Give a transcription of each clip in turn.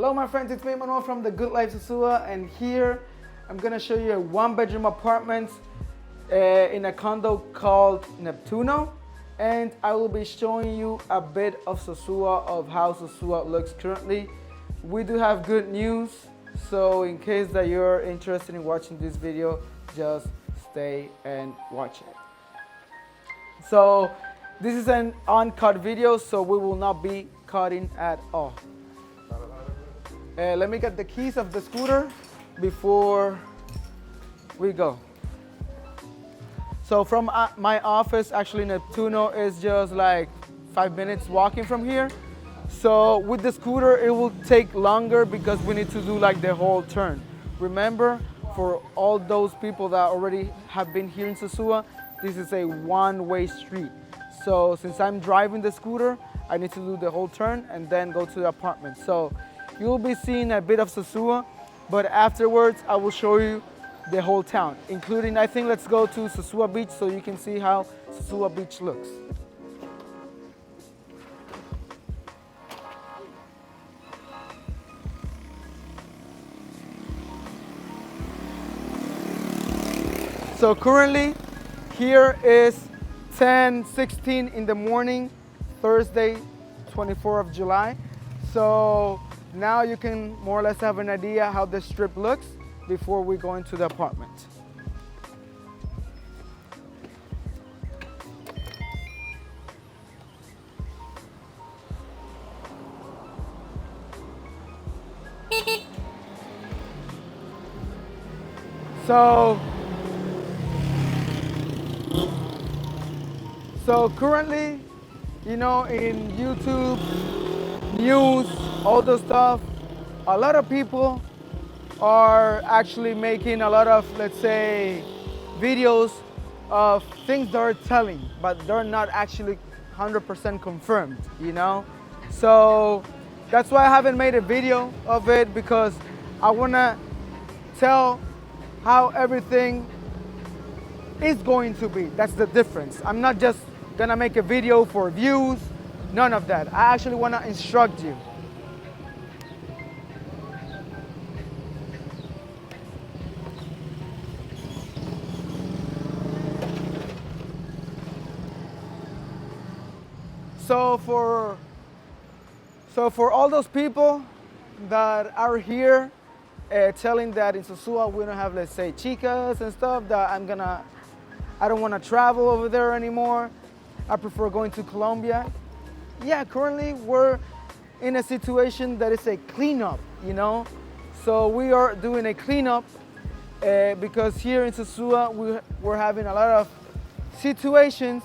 Hello my friends, it's me Manuel from The Good Life Sosua, and here I'm gonna show you a one-bedroom apartment in a condo called Neptuno, and I will be showing you a bit of Sosua, of how Sosua looks currently. We do have good news, so in case that you're interested in watching this video, just stay and watch it. So this is an uncut video, so we will not be cutting at all. Let me get the keys of the scooter before we go. So from my office, actually Neptuno is just like 5 minutes walking from here. So with the scooter, it will take longer because we need to do like the whole turn. Remember, for all those people that already have been here in Sosua, this is a one-way street. So since I'm driving the scooter, I need to do the whole turn and then go to the apartment. So you'll be seeing a bit of Sosua, but afterwards I will show you the whole town, including, I think, let's go to Sosua Beach so you can see how Sosua Beach looks. So currently here is 10:16 in the morning, Thursday, 24th of July. So now you can more or less have an idea how the strip looks before we go into the apartment. So currently, you know, in YouTube, news, all the stuff, a lot of people are actually making a lot of, let's say, videos of things they're telling, but they're not actually 100% confirmed, you know? So that's why I haven't made a video of it, because I wanna tell how everything is going to be. That's the difference. I'm not just gonna make a video for views, none of that. I actually wanna instruct you. So for all those people that are here telling that in Sosua we don't have, let's say, chicas and stuff, that I don't want to travel over there anymore. I prefer going to Colombia. Yeah, currently we're in a situation that is a cleanup, you know? So we are doing a cleanup because here in Sosua we're having a lot of situations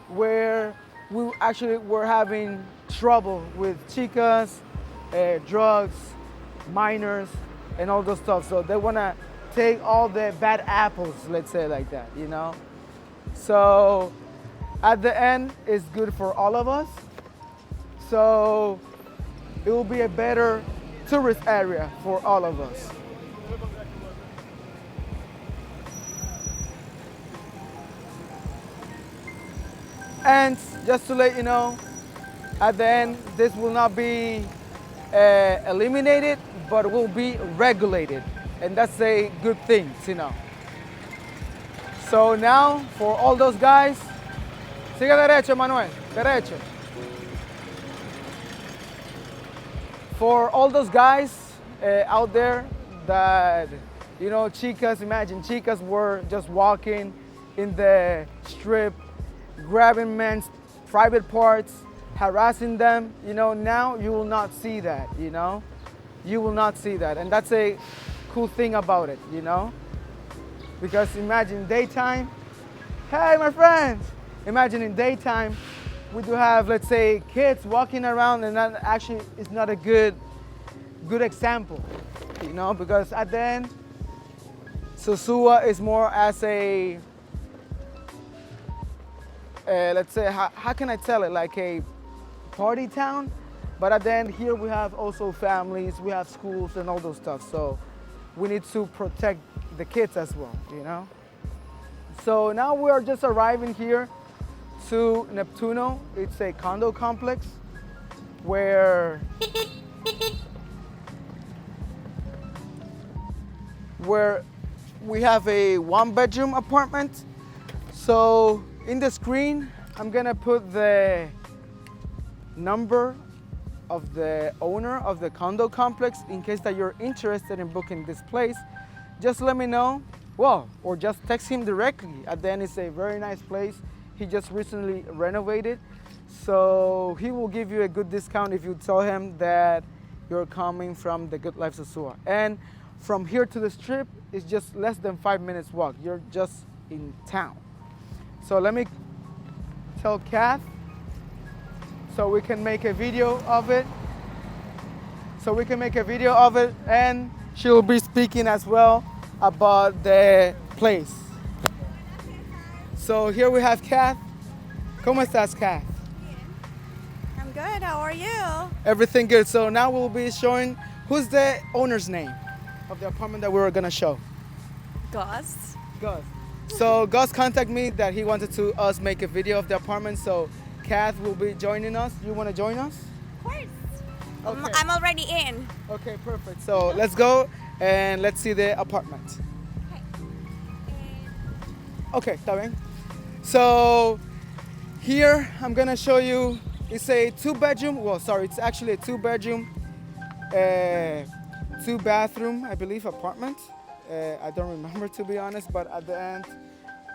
where we actually were having trouble with chicas, drugs, minors, and all those stuff. So they want to take all the bad apples, let's say like that, you know? So at the end, it's good for all of us. So it will be a better tourist area for all of us. And just to let you know, at the end, this will not be eliminated, but will be regulated. And that's a good thing, you know. So now, for all those guys, sigue derecho, Manuel, derecho. For all those guys out there that, you know, chicas, imagine chicas were just walking in the strip, grabbing men's private parts, harassing them, you know, now you will not see that, you know? You will not see that, and that's a cool thing about it, you know? Because imagine daytime, hey my friends, imagine in daytime, we do have, let's say, kids walking around, and that actually is not a good example, you know, because at the end, Sosua is more as a, let's say, how can I tell it, like a party town, but at the end here we have also families, we have schools and all those stuff, so we need to protect the kids as well, you know? So now we are just arriving here to Neptuno. It's a condo complex where where we have a 1-bedroom apartment. So in the screen, I'm gonna put the number of the owner of the condo complex in case that you're interested in booking this place. Just let me know, well, or just text him directly. At the end, it's a very nice place. He just recently renovated, so he will give you a good discount if you tell him that you're coming from the Good Life Sosua. And from here to the strip is just less than 5 minutes walk. You're just in town. So let me tell Kath so we can make a video of it. And she'll be speaking as well about the place. So here we have Kath. ¿Cómo estás, Kath? I'm good. How are you? Everything good. So now we'll be showing who's the owner's name of the apartment that we were gonna show. Gus. Gus. So Gus contacted me that he wanted to us make a video of the apartment. So Kath will be joining us. You want to join us? Of course. Okay. I'm already in. Okay, perfect. So let's go and let's see the apartment. Okay, está bien. So here I'm gonna show you. It's a 2-bedroom. Well, sorry, it's actually a 2-bedroom, 2-bathroom, I believe, apartment. I don't remember, to be honest, but at the end,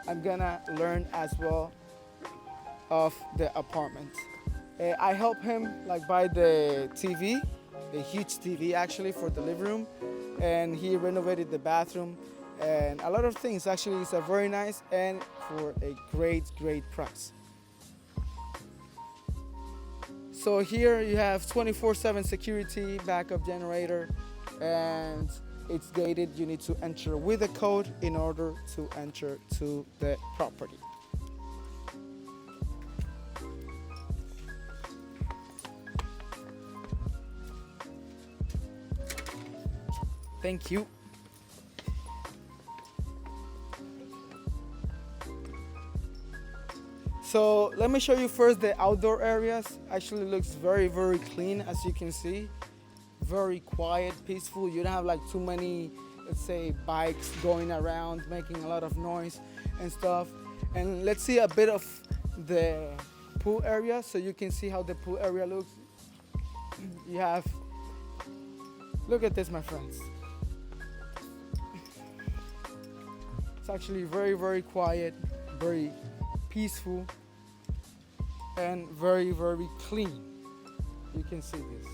I'm gonna learn as well of the apartment. I help him like buy the TV, a huge TV actually for the living room, and he renovated the bathroom and a lot of things. Actually, it's a very nice and for a great price. So here you have 24/7 security, backup generator, and it's gated. You need to enter with a code in order to enter to the property. Thank you. So let me show you first the outdoor areas. Actually looks very clean, as you can see. Very quiet, peaceful. You don't have like too many, let's say, bikes going around making a lot of noise and stuff. And let's see a bit of the pool area so you can see how the pool area looks. You have, look at this, my friends. It's actually very quiet, very peaceful, and very clean. You can see this.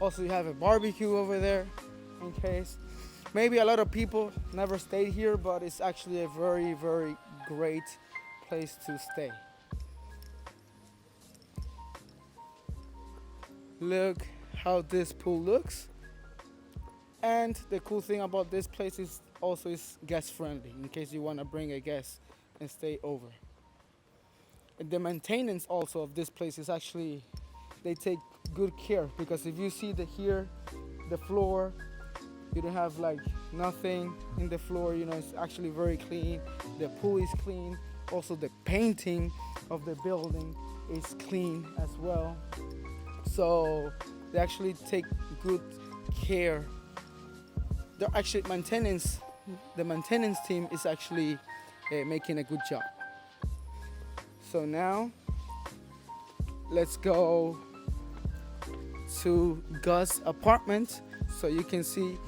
Also, you have a barbecue over there in case. Maybe a lot of people never stayed here, but it's actually a very great place to stay. Look how this pool looks. And the cool thing about this place is also it's guest friendly in case you want to bring a guest and stay over. And the maintenance also of this place is actually, they take good care, because if you see the floor, you don't have like nothing in the floor, you know, it's actually very clean. The pool is clean. Also the painting of the building is clean as well. So they actually take good care. They're actually the maintenance team is actually making a good job. So now let's go to Gus' apartment so you can see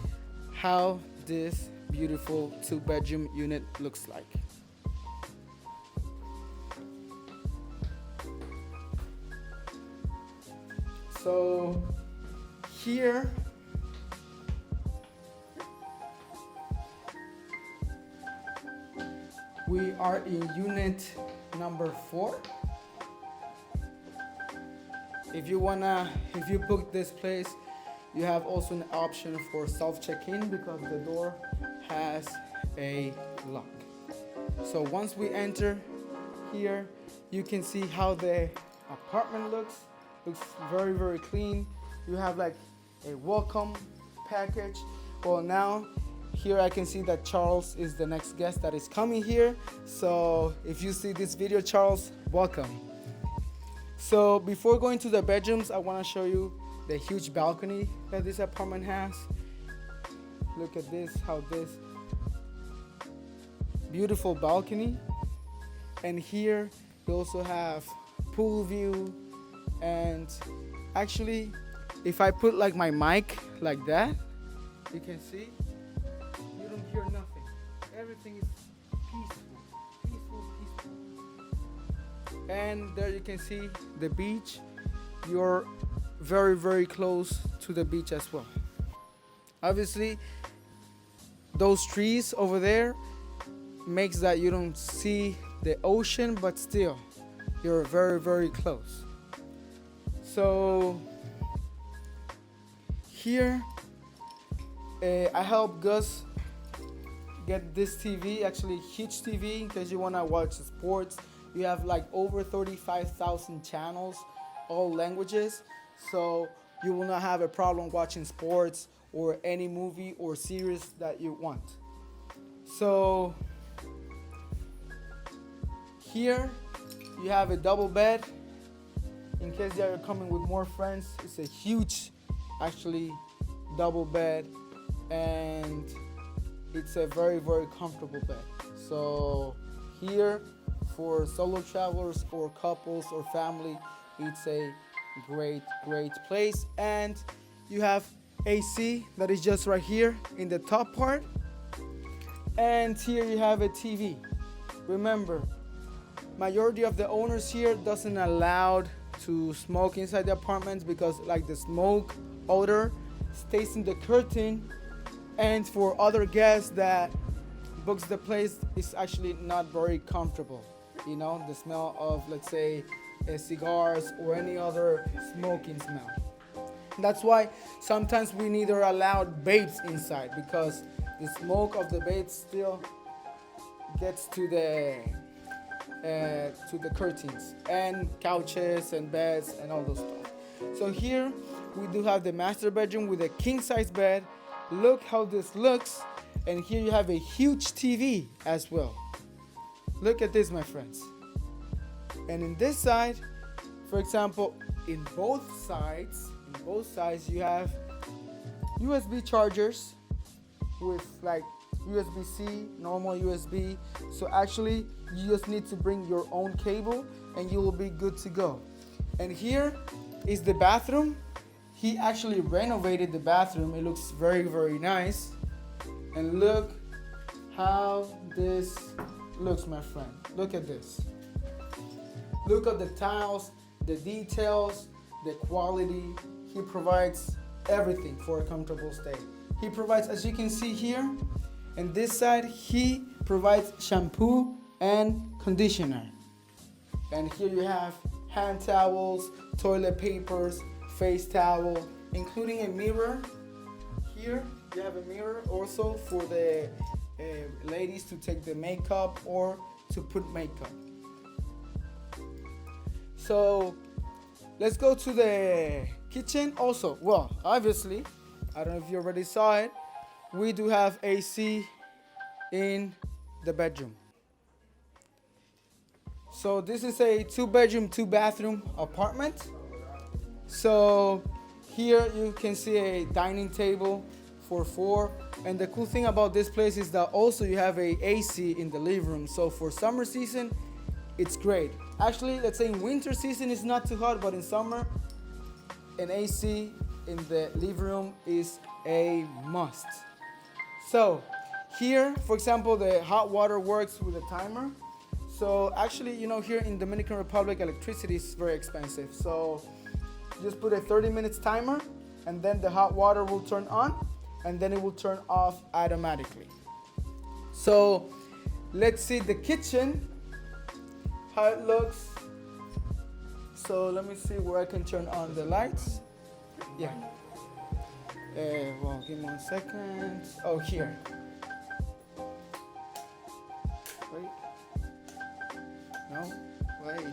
how this beautiful 2-bedroom unit looks like. So here we are in unit number 4. If you book this place, you have also an option for self-check-in because the door has a lock. So once we enter here, you can see how the apartment looks. Looks very clean. You have like a welcome package. Well, now here I can see that Charles is the next guest that is coming here. So if you see this video, Charles, welcome. So before going to the bedrooms, I want to show you the huge balcony that this apartment has. Look at this, how this beautiful balcony. And here you also have pool view. And actually, if I put like my mic like that, you can see you don't hear nothing. Everything is peaceful, peaceful, peaceful. And there you can see the beach. You're very, very close to the beach as well. Obviously, those trees over there makes that you don't see the ocean, but still, you're very, very close. So here, I helped Gus get this TV, actually huge TV, in case you wanna watch sports. You have like over 35,000 channels, all languages. So you will not have a problem watching sports or any movie or series that you want. So here you have a double bed. In case you're coming with more friends, it's a huge, actually, double bed, and it's a very, very comfortable bed. So here, for solo travelers or couples or family, it's a great, great place. And you have AC that is just right here in the top part. And here you have a TV. Remember, majority of the owners here doesn't allow to smoke inside the apartments because like the smoke odor stays in the curtain, and for other guests that books the place, it's actually not very comfortable. You know, the smell of, let's say, cigars or any other smoking smell. That's why sometimes we neither allowed vapes inside, because the smoke of the vapes still gets to the curtains and couches and beds and all those stuff. So here we do have the master bedroom with a king size bed. Look how this looks. And here you have a huge TV as well. Look at this, my friends. And in this side, for example, in both sides you have USB chargers with like USB-C, normal USB. So actually, you just need to bring your own cable and you will be good to go. And here is the bathroom. He actually renovated the bathroom. It looks very, very nice. And look how this looks, my friend. Look at this. Look at the tiles, the details, the quality. He provides everything for a comfortable stay. He provides, as you can see here, and this side, he provides shampoo and conditioner. And here you have hand towels, toilet papers, face towel, including a mirror. Here you have a mirror also for the ladies to take the makeup or to put makeup. So let's go to the kitchen also. Well, obviously, I don't know if you already saw it, we do have AC in the bedroom. So this is a 2-bedroom, 2-bathroom apartment. So here you can see a dining table for 4. And the cool thing about this place is that also you have a AC in the living room. So for summer season, it's great. Actually, let's say in winter season it's not too hot, but in summer, an AC in the living room is a must. So here, for example, the hot water works with a timer. So actually, you know, here in Dominican Republic, electricity is very expensive. So just put a 30 minutes timer, and then the hot water will turn on, and then it will turn off automatically. So let's see the kitchen, how it looks. So let me see where I can turn on the lights. Yeah. Well, give me 1 second. Oh, here. Wait. No. Wait.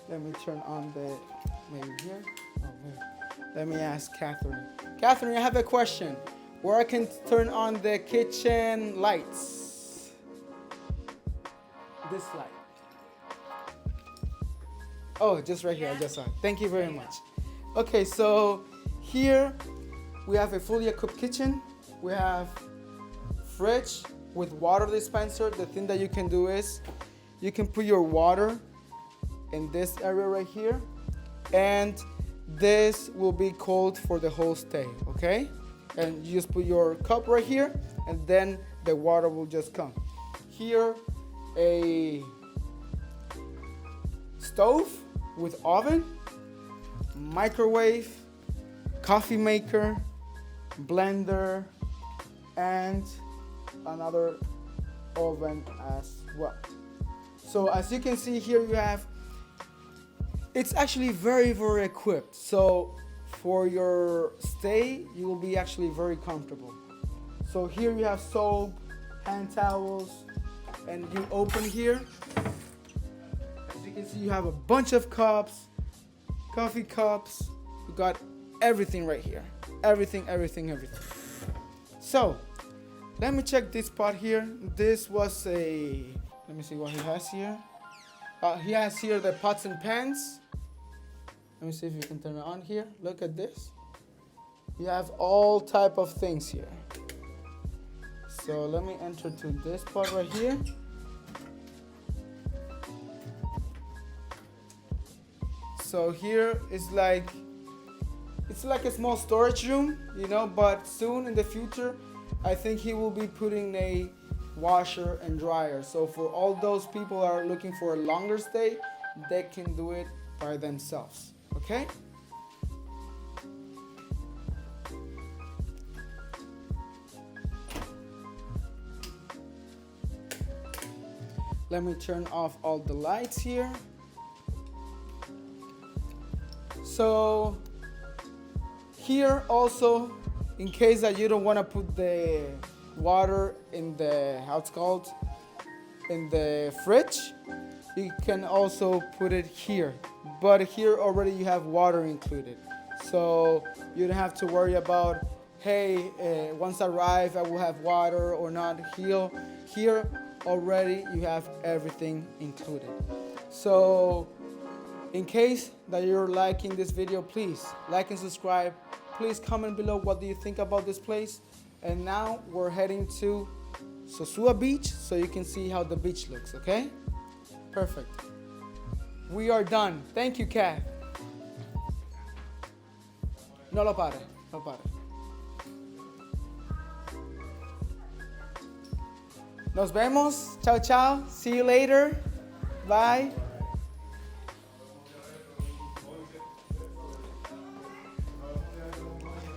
Let me turn on the. Maybe here. Oh, wait. Let me ask Catherine. Catherine, I have a question. Where I can turn on the kitchen lights? This light. Oh, just right here. I just saw it. Thank you very much. Okay, so here we have a fully equipped kitchen. We have fridge with water dispenser. The thing that you can do is you can put your water in this area right here, and this will be cold for the whole stay, okay? And you just put your cup right here, and then the water will just come. Here, a stove with oven, microwave, coffee maker, blender, and another oven as well. So as you can see here, you have, it's actually very, very equipped. So for your stay, you will be actually very comfortable. So here you have soap, hand towels, and you open here. As you can see, you have a bunch of cups, coffee cups. You got everything right here. Everything. So let me check this pot here. This was a, let me see what he has here. He has here the pots and pans. Let me see if you can turn it on here. Look at this. You have all type of things here. So let me enter to this part right here. So here is like, it's like a small storage room, you know, but soon in the future, I think he will be putting a washer and dryer. So for all those people that are looking for a longer stay, they can do it by themselves, okay? Let me turn off all the lights here. So here also, in case that you don't want to put the water in the, how it's called, in the fridge, you can also put it here. But here already you have water included. So you don't have to worry about, hey, once I arrive, I will have water or not. Here already you have everything included. So in case that you're liking this video, please like and subscribe. Please comment below what do you think about this place. And now we're heading to Sosua Beach so you can see how the beach looks, okay? Perfect. We are done. Thank you, Kat. No lo pare, no pare. Nos vemos. Ciao, ciao. See you later. Bye.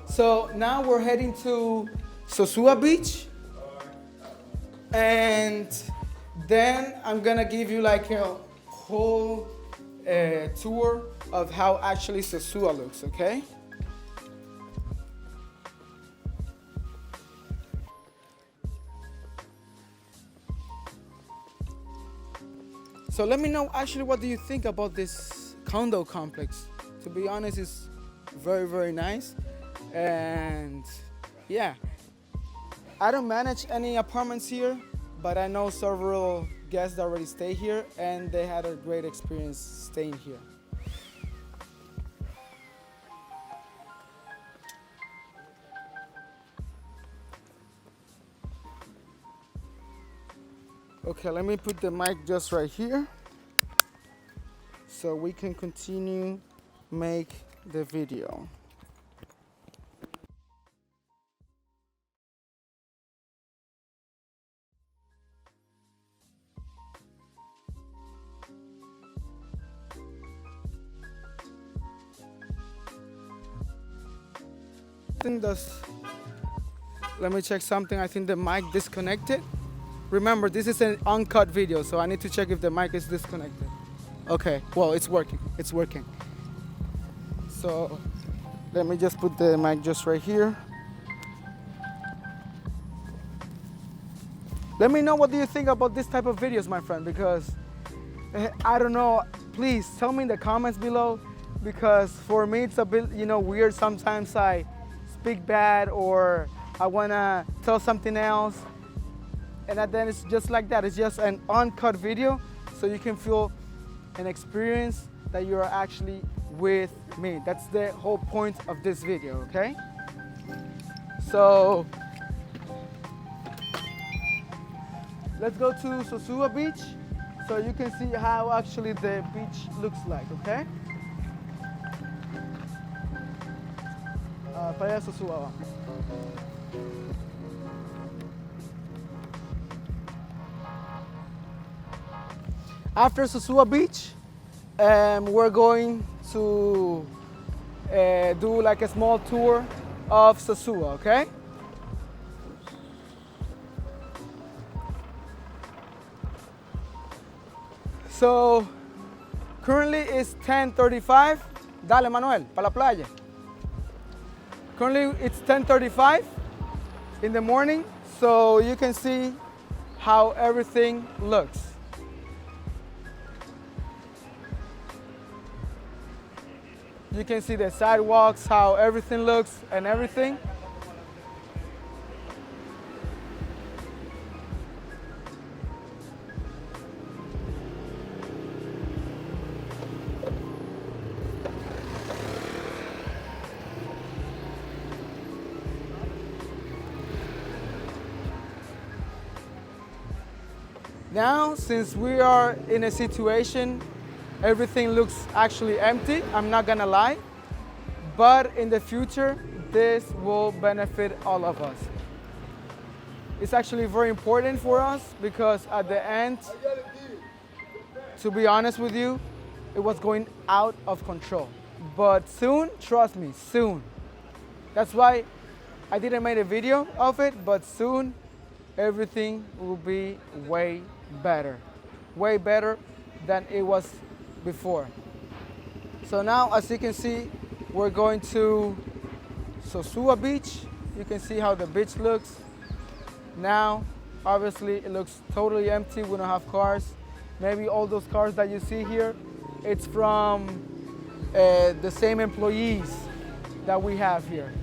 So now we're heading to Sosua Beach, and then I'm gonna give you like a whole tour of how actually Sosua looks, okay? So let me know actually what do you think about this condo complex. To be honest, it's very, very nice. And yeah, I don't manage any apartments here, but I know several guests that already stay here and they had a great experience staying here. Okay, let me put the mic just right here so we can continue make the video. Let me check something. I think the mic disconnected. Remember, this is an uncut video, so I need to check if the mic is disconnected. Okay, well, it's working. It's working. So let me just put the mic just right here. Let me know what do you think about this type of videos, my friend, because I don't know. Please tell me in the comments below, because for me it's a bit, weird. Sometimes I speak bad or I wanna tell something else, and then it's just like that. It's just an uncut video, so you can feel an experience that you are actually with me. That's the whole point of this video, okay? So let's go to Sosua Beach so you can see how actually the beach looks like, okay? Para allá Sosua, vamos. After Sosua Beach, we're going to do like a small tour of Sosua, okay? So currently it's 10:35. Dale, Manuel, para la playa. Currently it's 10:35 in the morning, so you can see how everything looks. You can see the sidewalks, how everything looks and everything. Now, since we are in a situation, everything looks actually empty, I'm not gonna lie, but in the future, this will benefit all of us. It's actually very important for us because at the end, to be honest with you, it was going out of control. But soon, trust me, soon. That's why I didn't make a video of it, but soon everything will be way better than it was before. So now, as you can see, we're going to Sosua Beach. You can see how the beach looks. Now, obviously, it looks totally empty. We don't have cars. Maybe all those cars that you see here, it's from the same employees that we have here.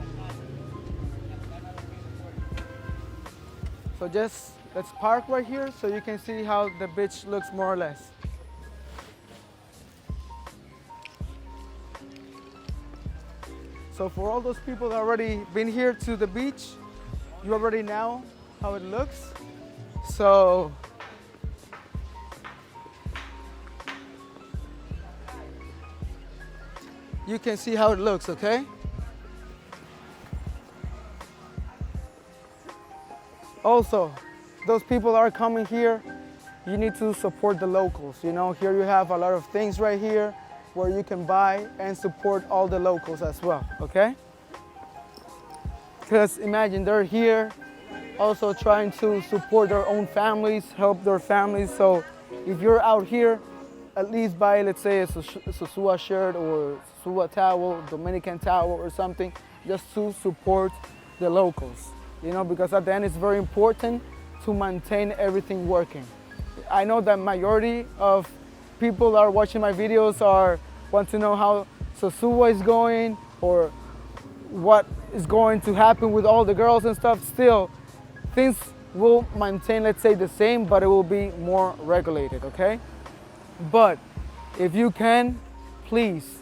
So just let's park right here so you can see how the beach looks more or less. So for all those people that already been here to the beach, you already know how it looks. So you can see how it looks, okay? Also, those people that are coming here, you need to support the locals. You know, here you have a lot of things right here where you can buy and support all the locals as well, okay? Because imagine they're here also trying to support their own families, help their families. So if you're out here, at least buy, let's say, a Sosua shirt or Sosua towel, Dominican towel or something, just to support the locals. You know, because at the end it's very important to maintain everything working. I know that majority of people that are watching my videos want to know how Sosua is going or what is going to happen with all the girls and stuff. Still, things will maintain, let's say, the same, but it will be more regulated, okay? But if you can, please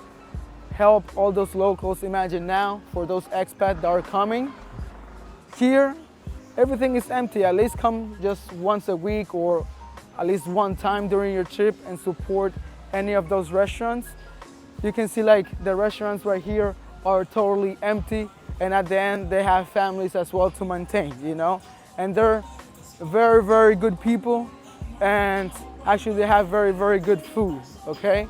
help all those locals. Imagine now, for those expats that are coming, here, everything is empty. At least come just once a week or at least one time during your trip and support any of those restaurants. You can see like the restaurants right here are totally empty, and at the end they have families as well to maintain, you know? And they're very, very good people, and actually they have very, very good food, okay?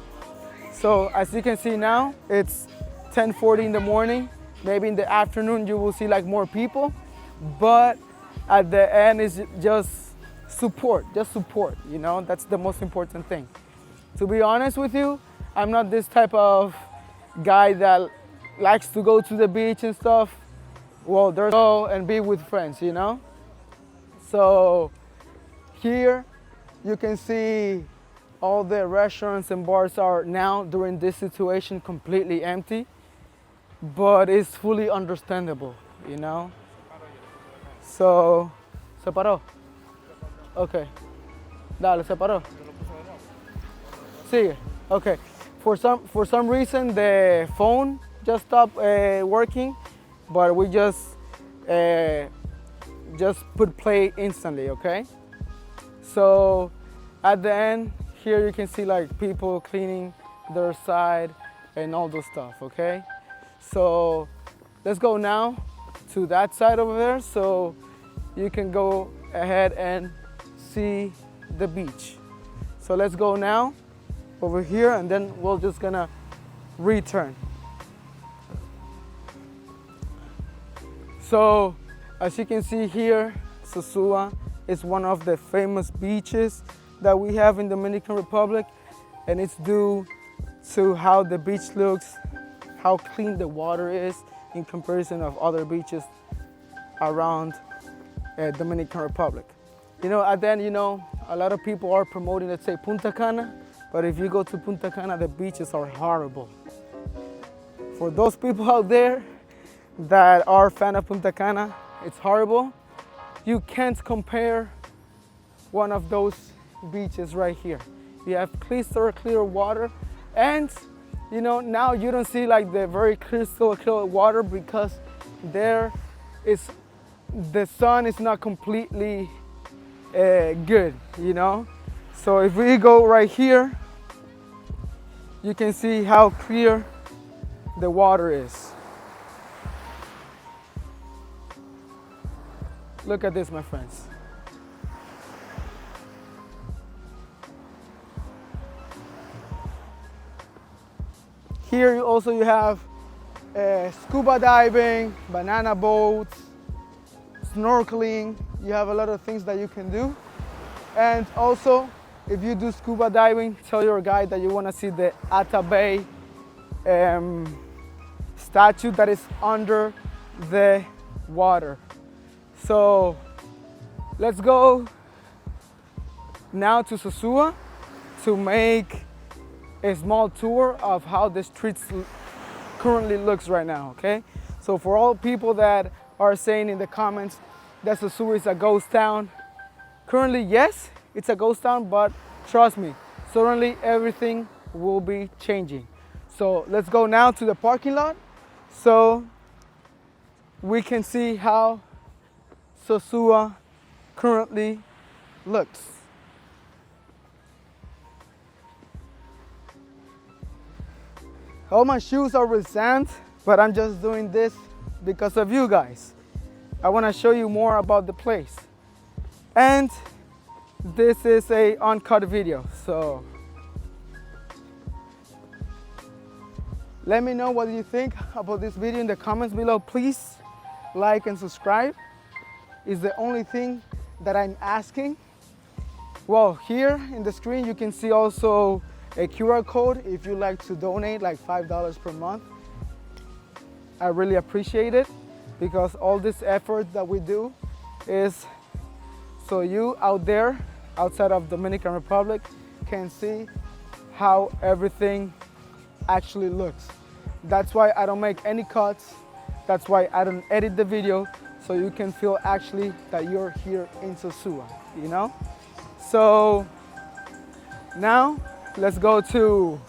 So as you can see now, it's 10:40 in the morning. Maybe in the afternoon you will see like more people, but at the end it's just support, you know? That's the most important thing. To be honest with you, I'm not this type of guy that likes to go to the beach and stuff. Well, there's go and be with friends, you know? So here you can see all the restaurants and bars are now during this situation completely empty, but it's fully understandable, you know? So, ¿se paró? Okay. Dale, ¿se paró? Sigue. Okay. For some reason the phone just stopped working, but we just put play instantly, okay? So at the end here you can see like people cleaning their side and all those stuff, okay? So let's go now to that side over there so you can go ahead and see the beach. So let's go now over here and then we're just gonna return. So as you can see here, Sosua is one of the famous beaches that we have in Dominican Republic, and it's due to how the beach looks, how clean the water is in comparison of other beaches around Dominican Republic. You know, at the end, you know, a lot of people are promoting, let's say, Punta Cana, but if you go to Punta Cana, the beaches are horrible. For those people out there that are fan of Punta Cana, it's horrible. You can't compare one of those beaches right here. You have crystal clear water, and you know, now you don't see like the very crystal clear water because there is, the sun is not completely good, you know. So if we go right here, you can see how clear the water is. Look at this, my friends. Here also you have scuba diving, banana boats, snorkeling. You have a lot of things that you can do. And also, if you do scuba diving, tell your guide that you want to see the Ata Bay statue that is under the water. So let's go now to Sosua to make a small tour of how the streets currently looks right now, okay? So for all people that are saying in the comments that Sosua is a ghost town, currently yes, it's a ghost town, but trust me, suddenly everything will be changing. So let's go now to the parking lot so we can see how Sosua currently looks. All my shoes are with sand, but I'm just doing this because of you guys. I want to show you more about the place. And this is a uncut video, so let me know what you think about this video in the comments below. Please like and subscribe. Is the only thing that I'm asking. Well, here in the screen you can see also a QR code if you like to donate like $5 per month. I really appreciate it because all this effort that we do is so you out there outside of Dominican Republic can see how everything actually looks. That's why I don't make any cuts. That's why I don't edit the video, so you can feel actually that you're here in Sosua, you know? So now let's go to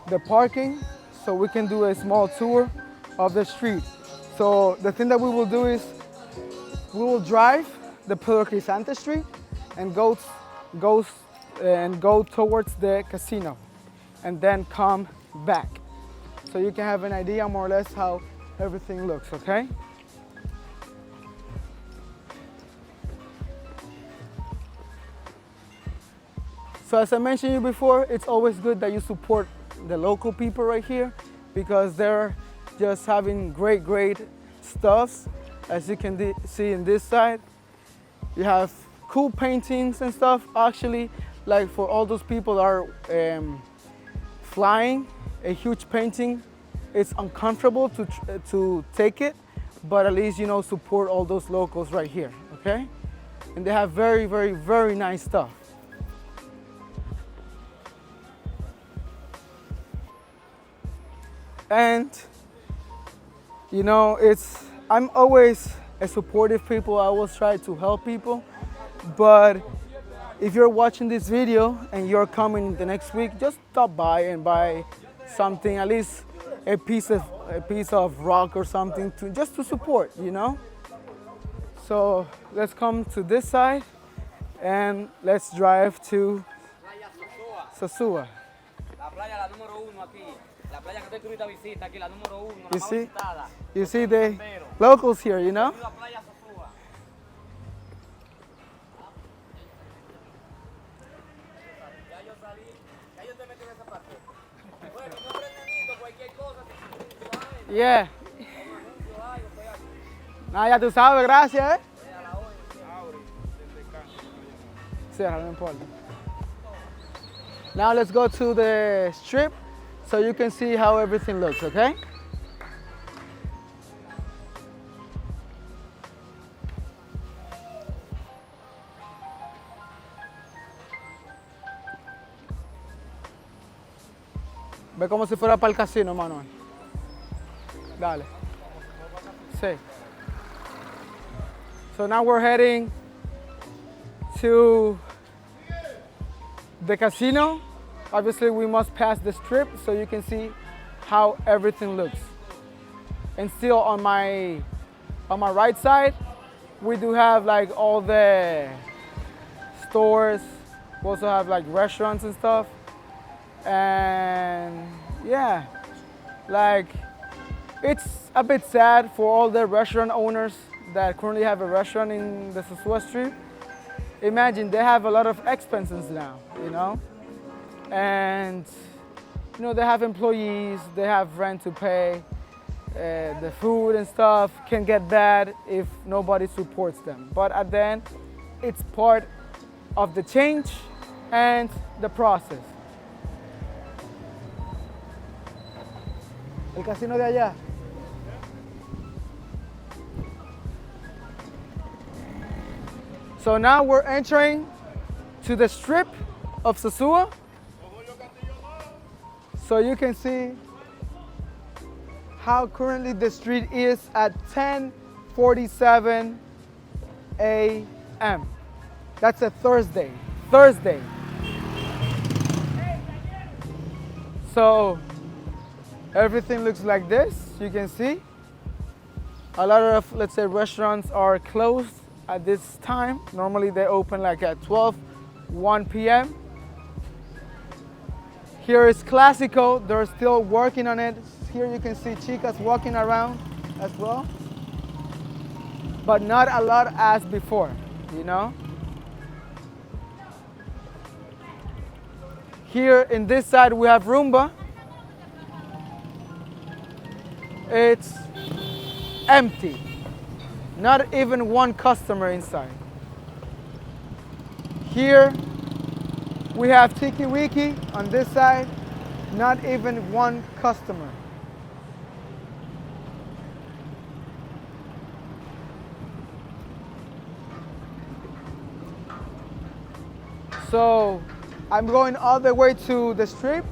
the parking so we can do a small tour of the street. So the thing that we will do is we will drive the Pedro Crisante Street and go towards the casino and then come back. So you can have an idea more or less how everything looks, okay? So as I mentioned you before, it's always good that you support the local people right here because they're just having great stuffs. As you can see in this side, you have cool paintings and stuff. Actually, like for all those people that are flying a huge painting, it's uncomfortable to take it, but at least, you know, support all those locals right here, okay? And they have very nice stuff. And you know, I'm always a supportive people. I always try to help people. But if you're watching this video and you're coming the next week, just stop by and buy something, at least a piece of rock or something just to support, you know? So let's come to this side And let's drive to Playa Sosua. Sosua. La playa la número uno aquí. La playa que todo turista visita aquí, la número uno, la You más see? visitada. You see the locals here, you know? La playa Sosua. Ya yo salí, ya yo te metí en esa parte. Bueno, no nenito, cualquier cosa, si Yeah. Nada, ya tú sabes, gracias, ¿eh? Cierra, no importa. Now let's go to the strip so you can see how everything looks, okay? Ve como si fuera para el casino, Manuel. Dale. Sí. So now we're heading to the casino. Obviously, we must pass the strip so you can see how everything looks. And still on my right side, we do have like all the stores. We also have like restaurants and stuff. And yeah, like it's a bit sad for all the restaurant owners that currently have a restaurant in the Sosua Strip. Imagine they have a lot of expenses now, you know? And you know, they have employees, they have rent to pay, the food and stuff can get bad if nobody supports them. But at the end, it's part of the change and the process. El casino de allá. So now we're entering to the strip of Sosua. So you can see how currently the street is at 10:47 a.m. That's a Thursday. So everything looks like this, you can see. A lot of, let's say, restaurants are closed at this time. Normally they open like at 1 p.m. Here is Clásico, they're still working on it. Here you can see chicas walking around as well. But not a lot as before, you know? Here in this side we have Rumba. It's empty. Not even one customer inside. Here we have Tiki Wiki on this side. Not even one customer. So I'm going all the way to the strip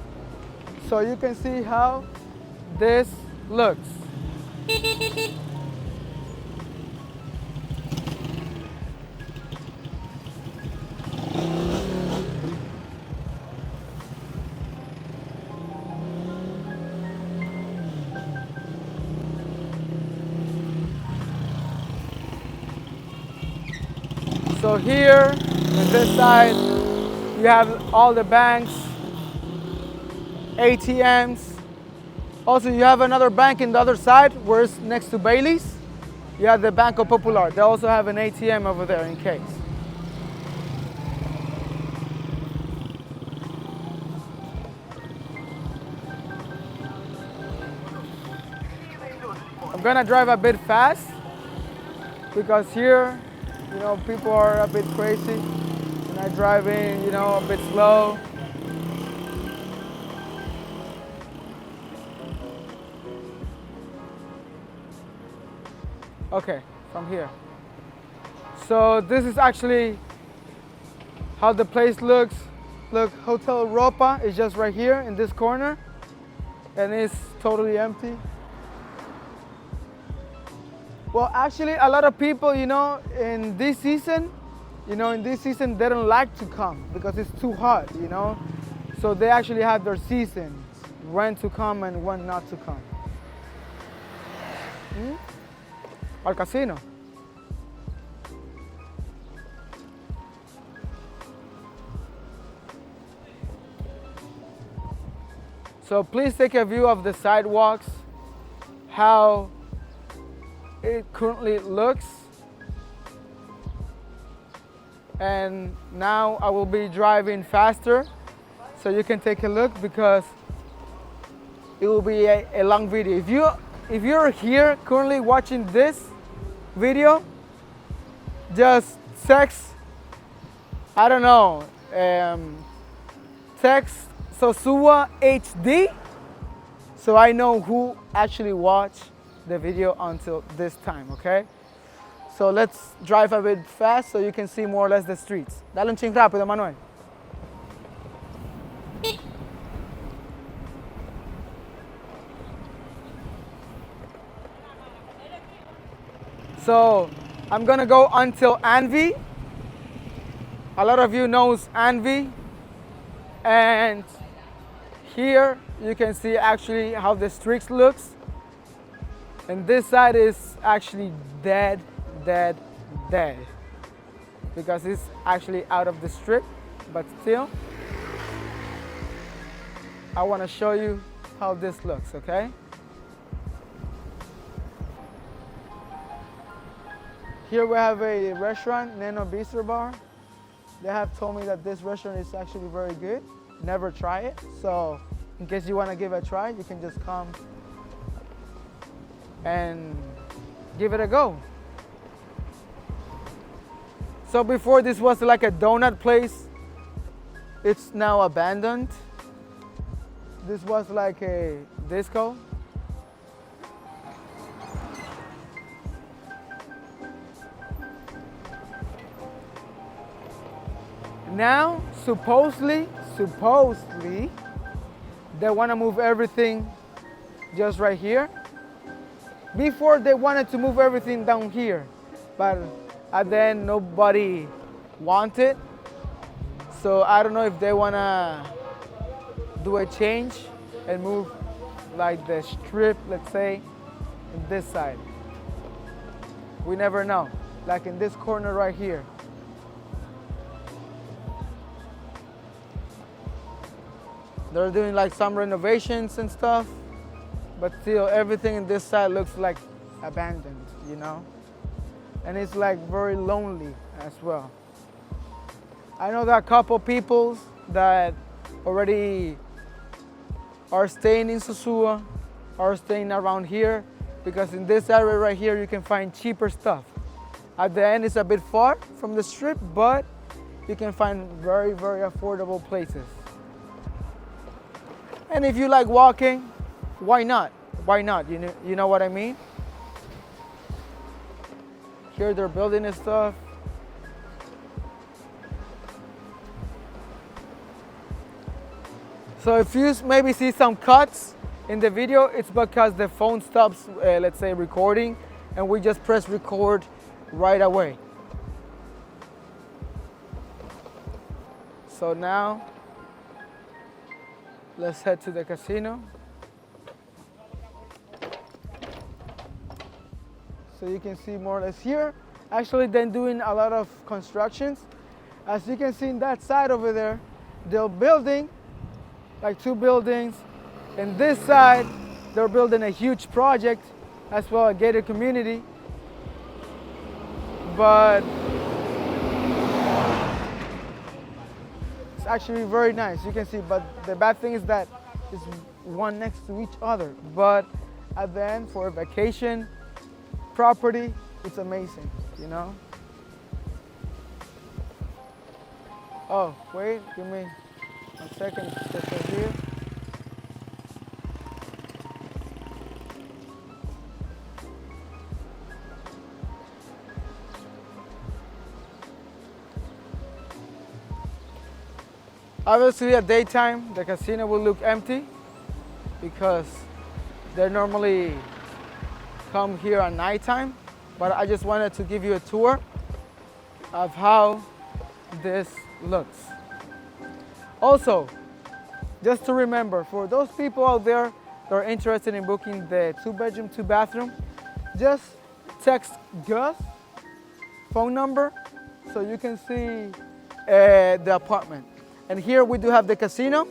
so you can see how this looks. So here, on this side, you have all the banks, ATMs. Also, you have another bank in the other side, where it's next to Bailey's. You have the Banco Popular. They also have an ATM over there in case. I'm gonna drive a bit fast because here, you know, people are a bit crazy and I drive in, you know, a bit slow. Okay, from here. So this is actually how the place looks. Look, Hotel Europa is just right here in this corner and it's totally empty. Well, actually, a lot of people, you know, in this season, they don't like to come because it's too hot, you know. So they actually have their seasons, when to come and when not to come. Al casino. So please take a view of the sidewalks, how it currently looks. And now I will be driving faster so you can take a look because it will be a long video. If you're here currently watching this video, just text, I don't know, text Sosua HD so I know who actually watched the video until this time, okay? So let's drive a bit fast so you can see more or less the streets. Dale un ching rápido, Manuel. So I'm gonna go until Anvi. A lot of you knows Anvi. And here you can see actually how the streets looks. And this side is actually dead. Because it's actually out of the strip, but still, I want to show you how this looks, okay? Here we have a restaurant, Neno Bistro Bar. They have told me that this restaurant is actually very good. Never try it, so in case you want to give it a try, you can just come and give it a go. So before this was like a donut place, it's now abandoned. This was like a disco. Now, supposedly, they want to move everything just right here. Before they wanted to move everything down here, but at the end nobody wanted. So I don't know if they want to do a change and move like the strip, let's say, in this side. We never know. Like in this corner right here. They're doing like some renovations and stuff, but still everything in this side looks like abandoned, you know? And it's like very lonely as well. I know that a couple people that already are staying in Sosua, are staying around here, because in this area right here you can find cheaper stuff. At the end it's a bit far from the strip, but you can find very, very affordable places. And if you like walking, why not? Why not? You know what I mean? Here they're building this stuff. So if you maybe see some cuts in the video, it's because the phone stops, let's say, recording, and we just press record right away. So now, let's head to the casino. So you can see more or less here. Actually, they're doing a lot of constructions. As you can see in that side over there, they're building like 2 buildings. And this side, they're building a huge project, as well, a gated community. But it's actually very nice, you can see. But the bad thing is that it's one next to each other. But at the end, for a vacation property, it's amazing, you know? Oh, wait, give me a second, just right here. Obviously at daytime, the casino will look empty because they normally come here at nighttime, but I just wanted to give you a tour of how this looks. Also, just to remember, for those people out there that are interested in booking the 2-bedroom, 2-bathroom, just text Gus phone number so you can see the apartment. And here we do have the casino.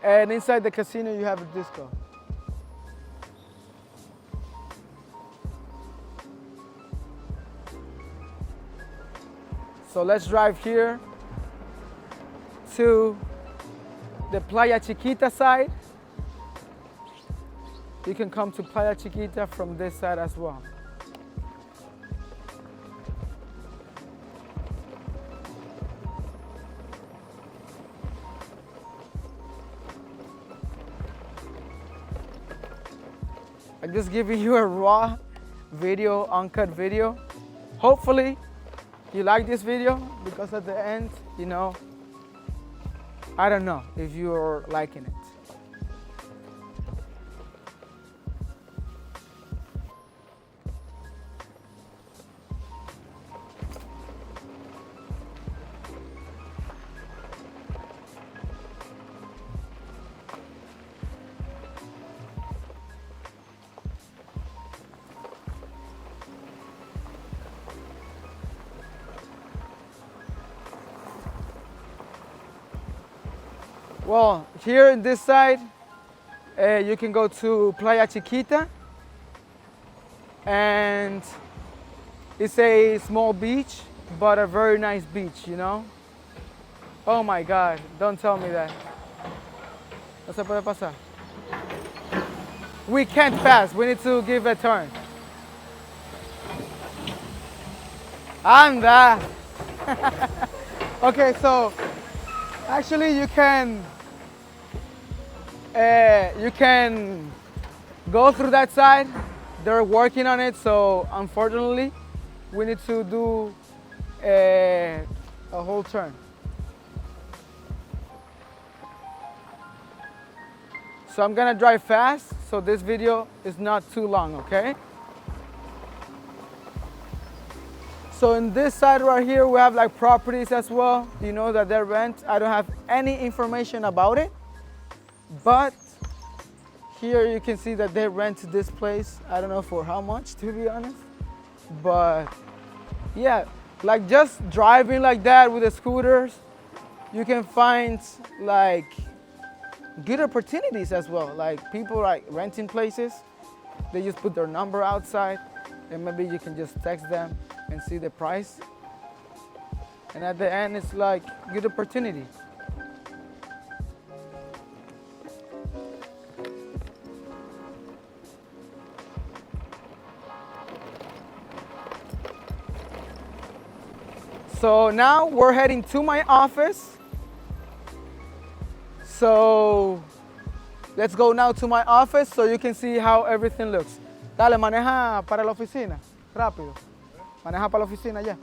And inside the casino, you have a disco. So let's drive here to the Playa Chiquita side. You can come to Playa Chiquita from this side as well. I'm just giving you a raw video, uncut video. Hopefully you like this video, because at the end, you know, I don't know if you're liking it. Well, here in this side, you can go to Playa Chiquita, and it's a small beach, but a very nice beach, you know? Oh my God, don't tell me that. No se puede pasar. We can't pass, we need to give a turn. Anda! Okay, so actually you can go through that side. They're working on it, so unfortunately we need to do a whole turn. So I'm gonna drive fast, so this video is not too long, okay? So in this side right here, we have like properties as well. You know that they rent. I don't have any information about it, but here you can see that they rent this place. I don't know for how much, to be honest, but yeah, like just driving like that with the scooters, you can find like good opportunities as well. Like people like renting places, they just put their number outside, and maybe you can just text them and see the price. And at the end, it's like good opportunity. So now we're heading to my office. So let's go now to my office so you can see how everything looks. Dale, maneja para la oficina, rápido. Maneja para la oficina ya.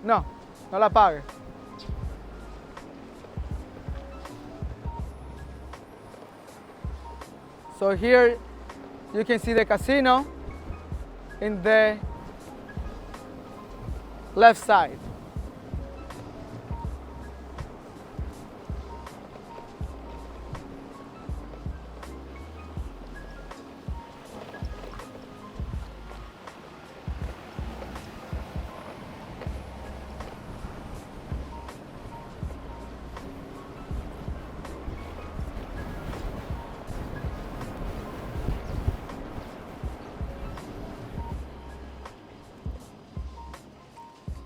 No, no la pague. So here you can see the casino in the left side.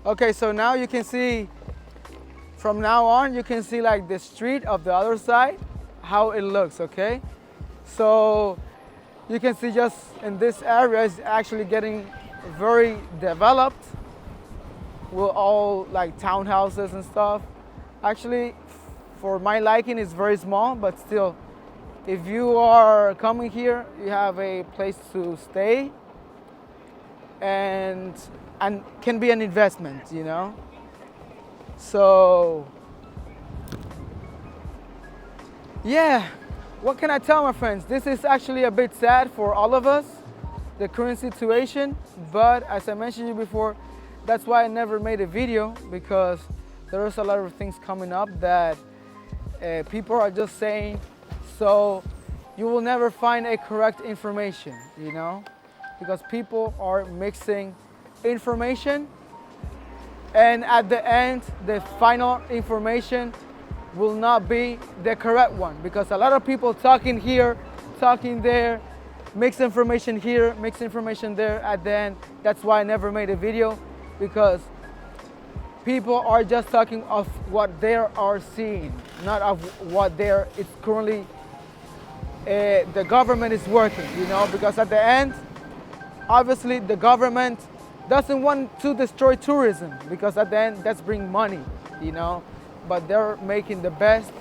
Okay, so now you can see, from now on, you can see like the street of the other side, how it looks, okay? So you can see just in this area is actually getting very developed with all like townhouses and stuff. Actually, for my liking, it's very small, but still, if you are coming here, you have a place to stay, and can be an investment, you know? So, yeah, what can I tell my friends? This is actually a bit sad for all of us, the current situation, but as I mentioned to you before, that's why I never made a video, because there's a lot of things coming up that people are just saying, so you will never find a correct information, you know? Because people are mixing information, and at the end, the final information will not be the correct one, because a lot of people talking here, talking there, mix information here, mix information there at the end. That's why I never made a video, because people are just talking of what they are seeing, not of what it's currently the government is working, you know, because at the end, obviously the government doesn't want to destroy tourism, because at the end that's bring money, you know, but they're making the best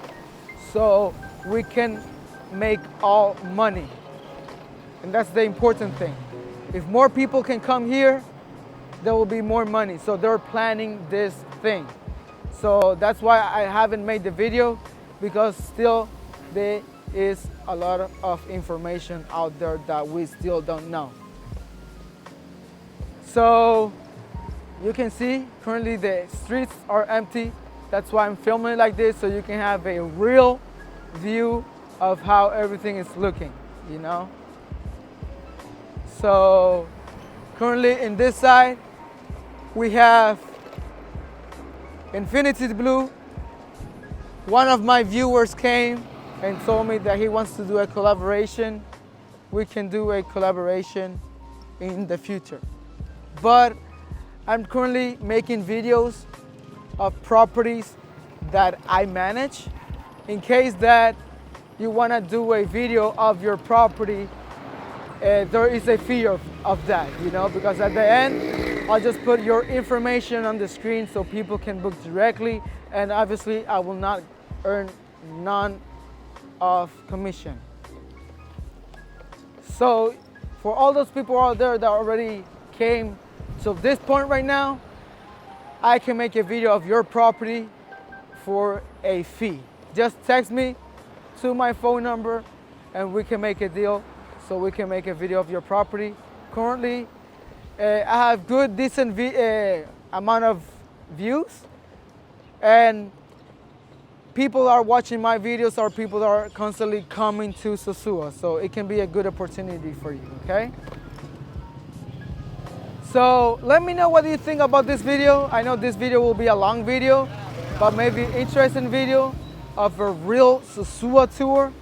so we can make all money. And that's the important thing. If more people can come here, there will be more money. So they're planning this thing. So that's why I haven't made the video, because still there is a lot of information out there that we still don't know. So you can see currently the streets are empty. That's why I'm filming it like this, so you can have a real view of how everything is looking, you know? So currently in this side, we have Infinity Blue. One of my viewers came and told me that he wants to do a collaboration. We can do a collaboration in the future. But I'm currently making videos of properties that I manage. In case that you want to do a video of your property, there is a fee of that, you know, because at the end, I'll just put your information on the screen so people can book directly, and obviously I will not earn none of commission. So for all those people out there that already came to this point right now, I can make a video of your property for a fee. Just text me to my phone number and we can make a deal, so we can make a video of your property. Currently, I have good, decent amount of views, and people are watching my videos, or people are constantly coming to Sosua, so it can be a good opportunity for you, okay? So let me know what you think about this video. I know this video will be a long video, but maybe interesting video of a real Sosua tour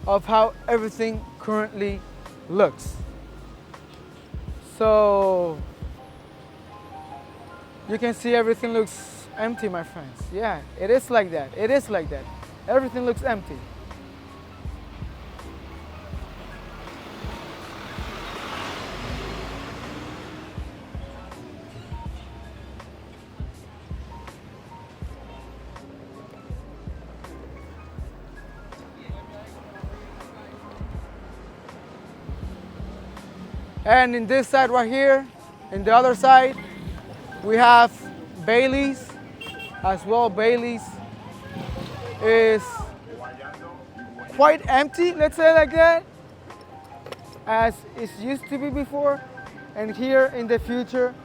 of how everything currently looks. So you can see everything looks empty, my friends. Yeah, it is like that. It is like that. Everything looks empty. And in this side right here, in the other side, we have Bailey's as well. Bailey's is quite empty, let's say like that, as it used to be before. And here in the future,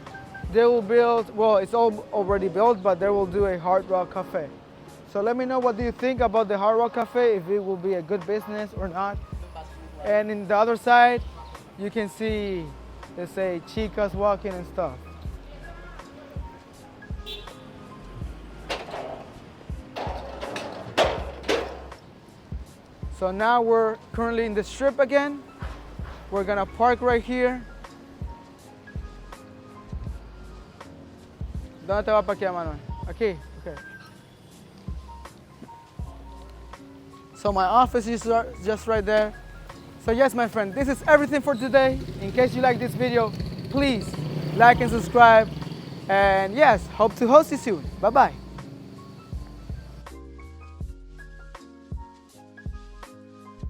they will build, well, it's all already built, but they will do a Hard Rock Cafe. So let me know, what do you think about the Hard Rock Cafe, if it will be a good business or not. And in the other side, you can see, let's say, chicas walking and stuff. So now we're currently in the strip again. We're gonna park right here. ¿Dónde te va a parquear, Manuel? Aquí, okay. So my office is just right there. So yes, my friend, this is everything for today. In case you like this video, please like and subscribe. And yes, hope to host you soon. Bye-bye.